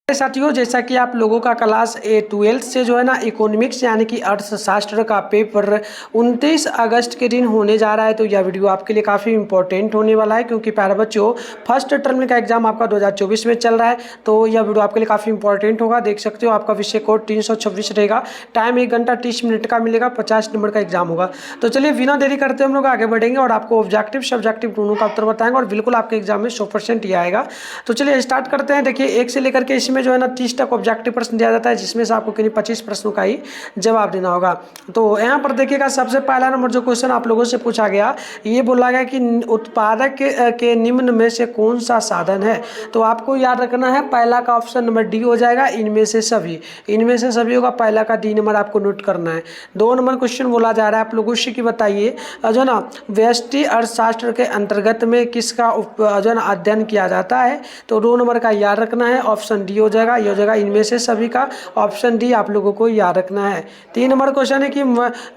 साथियों, जैसा कि आप लोगों का क्लास 12th से जो है ना इकोनॉमिक्स यानी कि अर्थशास्त्र का पेपर 29 अगस्त के दिन होने जा रहा है। तो यह वीडियो आपके लिए काफ़ी इंपॉर्टेंट होने वाला है, क्योंकि प्यारे बच्चों फर्स्ट टर्म का एग्जाम आपका 2024 में चल रहा है। तो यह वीडियो आपके लिए काफ़ी इंपॉर्टेंट होगा। देख सकते हो आपका विषय कोड 326 रहेगा। टाइम 1 घंटा 30 मिनट का मिलेगा। 50 नंबर का एग्जाम होगा। तो चलिए बिना देरी करते हम लोग आगे बढ़ेंगे और आपको ऑब्जेक्टिव सब्जेक्टिव दोनों का उत्तर बताएंगे और बिल्कुल आपके एग्जाम में 100% ही आएगा। तो चलिए स्टार्ट करते हैं। देखिए 1 से लेकर के इसमें जो है ना 30 तक ऑब्जेक्टिव प्रश्न दिया जाता है, जिसमें से आपको करीब 25 प्रश्नों का ही जवाब देना होगा। तो यहाँ पर देखिएगा, सबसे पहला नंबर जो क्वेश्चन आप लोगों से पूछा गया, ये बोला गया कि उत्पादक के निम्न में से कौन सा साधन है। तो आपको याद रखना है, पहला का ऑप्शन नंबर डी हो जाएगा, इनमें से सभी। इनमें से सभी होगा, पहला का डी नंबर आपको नोट करना है। 2 नंबर क्वेश्चन बोला जा रहा है आप लोगों से कि बताइए जो ना व्यष्टि अर्थशास्त्र के अंतर्गत में किसका जो ना अध्ययन किया जाता है। तो 2 नंबर का याद रखना है, ऑप्शन डी हो जाएगा। ये हो जाएगा इनमें से सभी का, ऑप्शन डी आप लोगों को याद रखना है। 3 नंबर क्वेश्चन है कि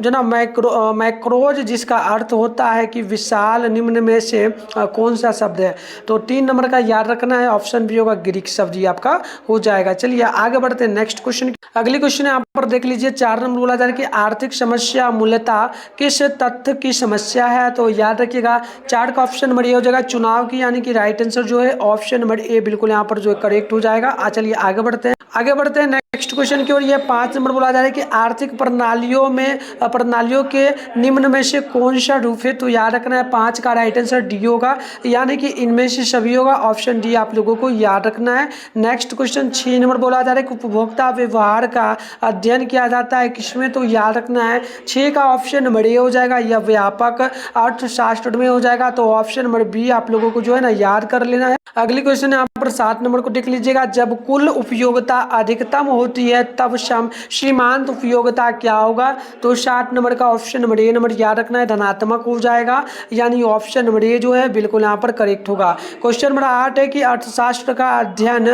जो ना मैक्रोज जिसका अर्थ होता है कि विशाल, निम्न में से कौन सा शब्द है। तो 3 नंबर का याद रखना है, ऑप्शन बी होगा ग्रीक शब्द, ये आपका हो जाएगा। चलिए आगे बढ़ते हैं नेक्स्ट क्वेश्चन। अगली क्वेश्चन यहाँ पर देख लीजिए, 4 नंबर बोला जा रहा है कि आर्थिक समस्या मूलतः किस तथ्य की समस्या है। तो याद रखिएगा 4 का ऑप्शन नंबर ए हो जाएगा चुनाव की, यानी कि राइट आंसर जो है ऑप्शन नंबर ए बिल्कुल यहाँ पर जो करेक्ट हो जाएगा। चलिए आगे बढ़ते हैं नेक्स्ट क्वेश्चन की ओर। ये 5 नंबर बोला जा रहा है कि आर्थिक प्रणालियों के निम्न में से कौन सा रूप है। तो याद रखना है 5 का राइट आंसर डी होगा, यानी कि इनमें से सभी होगा, ऑप्शन डी आप लोगों को याद रखना है। नेक्स्ट क्वेश्चन 6 नंबर बोला जा रहा है कि उपभोक्ता व्यवहार का अध्ययन किया जाता है किसमें। तो याद रखना है 6 का ऑप्शन नंबर ए हो जाएगा, यह व्यापक अर्थशास्त्र में हो जाएगा। तो ऑप्शन नंबर बी आप लोगों को जो है ना याद कर लेना है। अगली क्वेश्चन यहाँ पर 7 नंबर को देख लीजिएगा, जब कुल उपयोगिता अधिकतम होती है तब सीमांत उपयोगिता क्या होगा। तो 7 नंबर का ऑप्शन नंबर ए नंबर याद रखना है, धनात्मक हो जाएगा, यानी ऑप्शन नंबर ए जो है बिल्कुल यहाँ पर करेक्ट होगा। क्वेश्चन नंबर 8 है कि अर्थशास्त्र का अध्ययन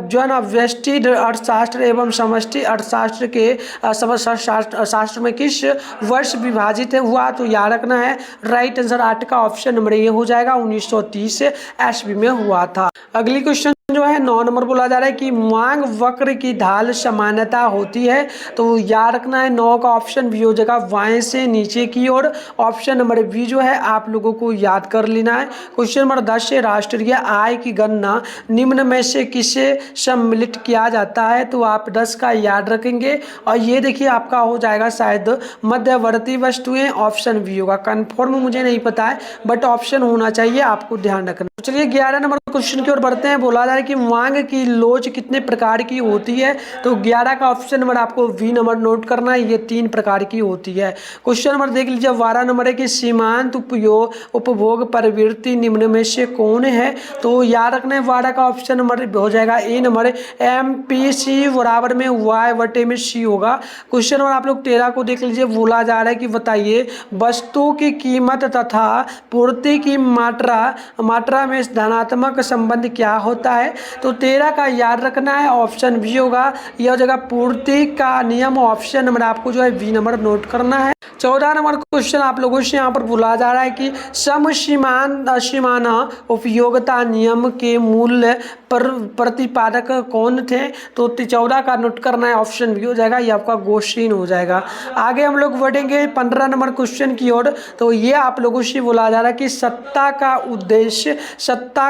जो है ना व्यष्टि अर्थशास्त्र एवं समष्टि अर्थशास्त्र के शास्त्र में किस वर्ष विभाजित हुआ। तो याद रखना है राइट आंसर 8 का ऑप्शन नंबर ए हो जाएगा, 1930 ईस्वी में हुआ था। अगली क्वेश्चन जो है 9 नंबर बोला जा रहा है कि मांग वक्र की ढाल समानता होती है। तो याद रखना है 9 का ऑप्शन बी हो जाएगा, बाएं से नीचे की ओर, ऑप्शन नंबर बी जो है आप लोगों को याद कर लेना है। क्वेश्चन नंबर 10 है राष्ट्रीय आय की गणना निम्न में से किसे सम्मिलित किया जाता है। तो आप 10 का याद रखेंगे और ये देखिए आपका हो जाएगा शायद मध्यवर्ती वस्तुएं, ऑप्शन बी होगा। कन्फर्म मुझे नहीं पता है, बट ऑप्शन होना चाहिए, आपको ध्यान रखना। चलिए 11 नंबर क्वेश्चन की ओर बढ़ते हैं। बोला जा रहा है कि मांग की लोच कितने प्रकार की होती है। तो 11 का ऑप्शन नंबर आपको बी नंबर नोट करना है, ये 3 प्रकार की होती है। क्वेश्चन नंबर देख लीजिए 12 नंबर है कि सीमांत उपभोग प्रवृत्ति निम्न में से कौन है। तो याद रखना है 12 का ऑप्शन नंबर हो जाएगा ए नंबर, MPC बराबर में Y बटे में C होगा। क्वेश्चन नंबर आप लोग 13 को देख लीजिए, बोला जा रहा है कि बताइए वस्तु की कीमत तथा पूर्ति की मात्रा में धनात्मक संबंध क्या होता है। तो 13 का याद रखना है, ऑप्शन बी होगा, यह जगह पूर्ति का नियम, ऑप्शन नंबर आपको जो है बी नंबर नोट करना है। 14 नंबर क्वेश्चन आप लोगों से यहाँ पर बोला जा रहा है कि समसीमाना उपयोगिता नियम के मूल प्रतिपादक कौन थे। तो 14 का नोट करना है, ऑप्शन बी हो जाएगा, ये आपका गोशीन हो जाएगा। आगे हम लोग बढ़ेंगे 15 नंबर क्वेश्चन की ओर। तो ये आप लोगों से बोला जा रहा है कि सत्ता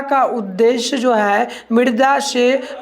का उद्देश्य जो है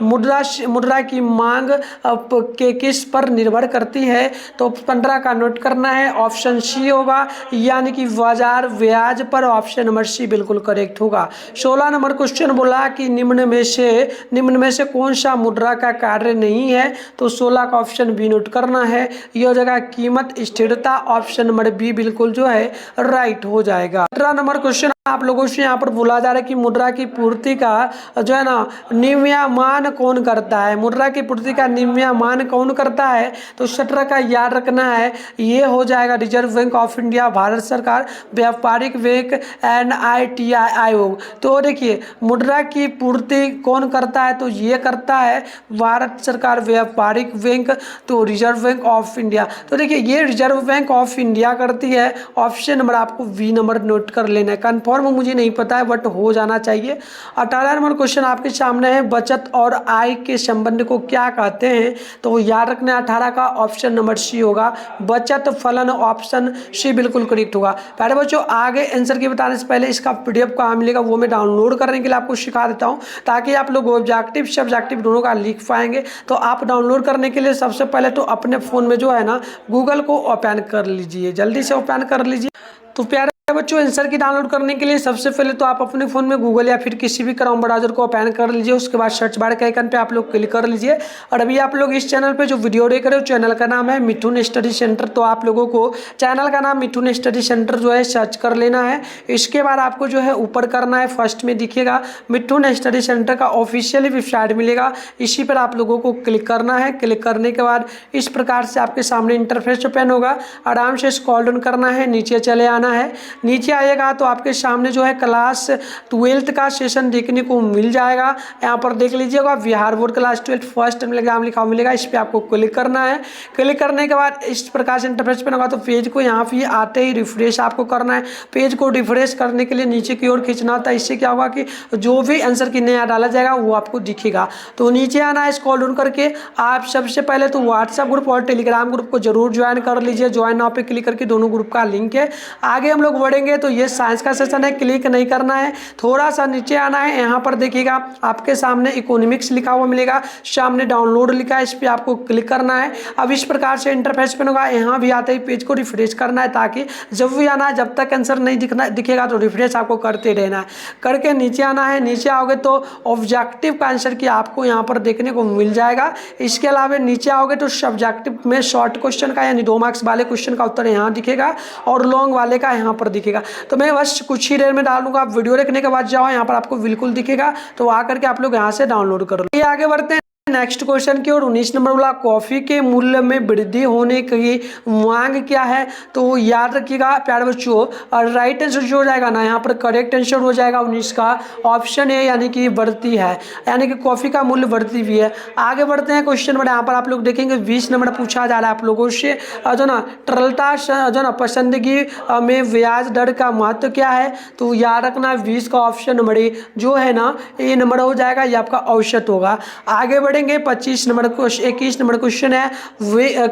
मुद्रा की मांग के किस पर निर्भर करती है। तो 15 का नोट करना है, ऑप्शन सी होगा, यानी कि बाजार ब्याज पर, ऑप्शन नंबर सी बिल्कुल करेक्ट होगा। 16 नंबर क्वेश्चन बोला कि निम्न में से कौन सा मुद्रा का कार्य नहीं है। तो 16 का ऑप्शन बी नोट करना है, यह हो जाएगा कीमत स्थिरता, ऑप्शन नंबर बी बिल्कुल जो है राइट हो जाएगा। 17 नंबर क्वेश्चन आप लोगों से यहाँ पर बोला जा रहा है कि मुद्रा की पूर्ति का जो है ना नियमन कौन करता है। मुद्रा की पूर्ति का नियमन कौन करता है। तो 17 का याद रखना है, ये हो जाएगा reserve bank of India, Bharat सरकार, व्यापारिक बैंक, NITI आयोग। तो देखिए मुद्रा की पूर्ति कौन करता है। तो ये करता है भारत सरकार, व्यापारिक बैंक, तो रिजर्व बैंक ऑफ इंडिया। तो देखिए ये रिजर्व बैंक ऑफ इंडिया करती है, ऑप्शन नंबर आपको बी नंबर नोट कर लेना है। कन्फर्म कन्फर्म मुझे नहीं पता है, बट हो जाना चाहिए। 18 नंबर क्वेश्चन आपके सामने है, बचत और आय के संबंध को क्या कहते हैं? तो याद रखना 18 का ऑप्शन नंबर सी होगा, बचत फलन, ऑप्शन सी बिल्कुल करेक्ट होगा। पहले बच्चों आगे आंसर के बताने से पहले इसका PDF कहाँ मिलेगा वो मैं डाउनलोड करने के लिए आपको सिखा देता हूँ, ताकि आप लोग ऑब्जेक्टिव सब्जेक्टिव दोनों का लिख पाएंगे। तो आप डाउनलोड करने के लिए सबसे पहले तो अपने फ़ोन में जो है ना गूगल को ओपन कर लीजिए, जल्दी से ओपन कर लीजिए। तो प्यारे बच्चों आंसर की डाउनलोड करने के लिए सबसे पहले तो आप अपने फ़ोन में गूगल या फिर किसी भी क्रोम ब्राउज़र को ओपन कर लीजिए। उसके बाद सर्च बार के आइकन पे आप लोग क्लिक कर लीजिए। और अभी आप लोग इस चैनल पे जो वीडियो देख रहे हो, चैनल का नाम है मिथुन स्टडी सेंटर। तो आप लोगों को चैनल का नाम मिथुन स्टडी सेंटर जो है सर्च कर लेना है। इसके बाद आपको जो है ऊपर करना है, फर्स्ट में दिखेगा मिथुन स्टडी सेंटर का ऑफिशियल वेबसाइट मिलेगा, इसी पर आप लोगों को क्लिक करना है। क्लिक करने के बाद इस प्रकार से आपके सामने इंटरफेस ओपन होगा। आराम से स्क्रॉल डाउन करना है, नीचे चले आना है। नीचे आएगा तो आपके सामने जो है क्लास 12th का सेशन देखने को मिल जाएगा। यहाँ पर देख लीजिएगा Bihar board class 12 first term exam लिखा हुआ मिलेगा, इस पर आपको क्लिक करना है। क्लिक करने के बाद इस प्रकार से इंटरफेस पे होगा। तो पेज को यहाँ पे आते ही रिफ्रेश आपको करना है। पेज को रिफ्रेश करने के लिए नीचे की ओर खींचना होता है। इससे क्या होगा कि जो भी आंसर की नया डाला जाएगा वो आपको दिखेगा। तो नीचे आना है, स्क्रॉल डाउन करके आप सबसे पहले तो व्हाट्सएप ग्रुप और टेलीग्राम ग्रुप को जरूर ज्वाइन कर लीजिए। ज्वाइन नाउ पे क्लिक करके दोनों ग्रुप का लिंक है। आगे हम लोग बढ़ेंगे तो ये साइंस का सेशन है, क्लिक नहीं करना है, थोड़ा सा नीचे आना है। यहाँ पर देखिएगा आपके सामने इकोनॉमिक्स लिखा हुआ मिलेगा, सामने डाउनलोड लिखा है, इस पर आपको क्लिक करना है। अब इस प्रकार से इंटरफेस पे होगा। यहाँ भी आते ही पेज को रिफ्रेश करना है, ताकि जब भी आना है, जब तक आंसर नहीं दिखेगा तो रिफ्रेश आपको करते रहना है। करके नीचे आना है। नीचे आओगे तो ऑब्जेक्टिव का आंसर की आपको यहाँ पर देखने को मिल जाएगा। इसके अलावा नीचे आओगे तो सब्जेक्टिव में शॉर्ट क्वेश्चन का यानी 2 मार्क्स वाले क्वेश्चन का उत्तर यहाँ दिखेगा और लॉन्ग वाले का यहाँ पर दिखेगा। तो मैं बस कुछ ही देर में डाल दूंगा, आप वीडियो देखने के बाद जाओ, यहाँ पर आपको बिल्कुल दिखेगा। तो आकर के आप लोग यहाँ से डाउनलोड कर लो। ये आगे बढ़ते हैं नेक्स्ट क्वेश्चन की ओर। 19 नंबर वाला, कॉफी के मूल्य में वृद्धि होने की मांग क्या है? तो याद रखिएगा प्यारे बच्चों, राइट आंसर जो हो जाएगा ना यहाँ पर करेक्ट आंसर हो जाएगा 19 का ऑप्शन है, यानी कि बढ़ती है, यानी कि कॉफी का मूल्य बढ़ती भी है। आगे बढ़ते हैं क्वेश्चन नंबर, यहाँ पर आप लोग देखेंगे 20 नंबर पूछा जा रहा है आप लोगों से, जो ना तरलता जो ना पसंदगी में ब्याज दर का महत्व क्या है? तो याद रखना 20 का ऑप्शन नंबर जो है ना ये नंबर हो जाएगा, ये आपका औसत होगा। आगे बढ़ेंगे 25 नंबर क्वेश्चन, 21 नंबर क्वेश्चन है,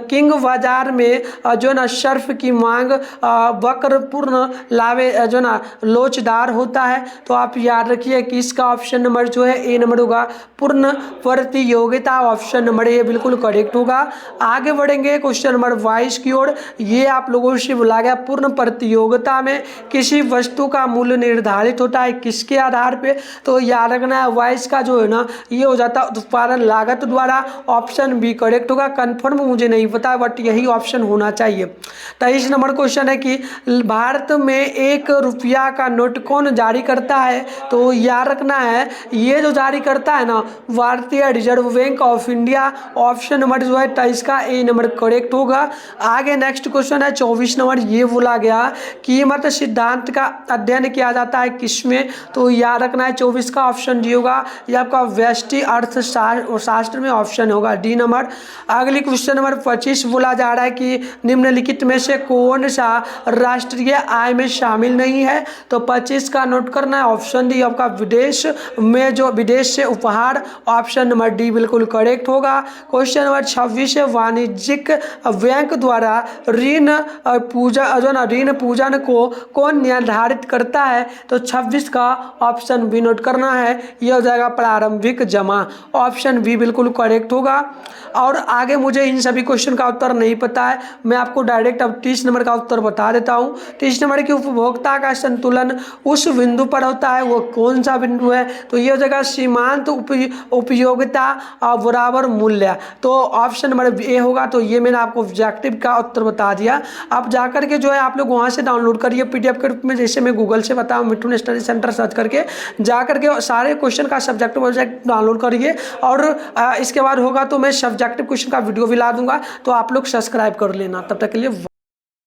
किंग बाजार में जो ना सर्फ की मांग वक्रपूर्ण लावे जो ना लोचदार होता है। तो आप याद रखिए कि इसका ऑप्शन नंबर जो है ए नंबर होगा, पूर्ण प्रतियोगिता, ऑप्शन नंबर ए बिल्कुल करेक्ट होगा। आगे बढ़ेंगे क्वेश्चन नंबर 22 की ओर। ये आप लोगों से बोला गया पूर्ण प्रतियोगिता में किसी वस्तु का मूल्य निर्धारित होता है किसके आधार पे? तो याद रखना है 22 का जो है ना ये हो जाता है उत्पादन लागत द्वारा, ऑप्शन बी करेक्ट होगा। कंफर्म मुझे नहीं पता बट यही ऑप्शन होना चाहिए। 23 नंबर क्वेश्चन है कि भारत में 1 रुपया का नोट कौन जारी करता है? तो याद रखना है ये जो जारी करता है ना भारतीय reserve bank of India, option number जो है 23 का ए नंबर करेक्ट होगा। आगे नेक्स्ट क्वेश्चन है 24 नंबर, ये बोला गया कीमत सिद्धांत का अध्ययन किया जाता है किसमें? तो याद रखना है 24 का ऑप्शन डी होगा, ये आपका व्यष्टि अर्थशास्त्र में ऑप्शन होगा डी नंबर। अगली क्वेश्चन नंबर 25 बोला जा रहा है कि निम्नलिखित में से कौन सा राष्ट्रीय आय में शामिल नहीं है? तो 25 का नोट करना है, ऑप्शन डी आपका विदेश में जो विदेश से उपहार, ऑप्शन नंबर डी बिल्कुल करेक्ट होगा। क्वेश्चन नंबर 26 है, वाणिज्यिक बैंक द्वारा ऋण पूजन को कौन निर्धारित करता है? तो 26 का ऑप्शन बी नोट करना है, यह हो जाएगा प्रारंभिक जमा, ऑप्शन बी बिल्कुल करेक्ट होगा। और आगे मुझे इन सभी क्वेश्चन का उत्तर नहीं पता है, मैं आपको डायरेक्ट अब 30 नंबर का उत्तर बता देता हूँ। 30 नंबर की उपभोक्ता का संतुलन उस बिंदु पर होता है, वो कौन सा बिंदु है? तो ये हो जाएगा सीमांत उपयोगिता बराबर मूल्य, तो ऑप्शन नंबर ए होगा। तो ये मैंने आपको ऑब्जेक्टिव का उत्तर बता दिया। अब जाकर के जो है आप लोग वहाँ से डाउनलोड करिए PDF के रूप में, जैसे मैं गूगल से बताऊँ मिथुन स्टडी सेंटर सर्च करके जाकर के सारे क्वेश्चन का सब्जेक्ट डाउनलोड करिए। और इसके बाद होगा तो मैं सब्जेक्टिव क्वेश्चन का वीडियो भी ला दूंगा, तो आप लोग सब्सक्राइब कर लेना। तब तक के लिए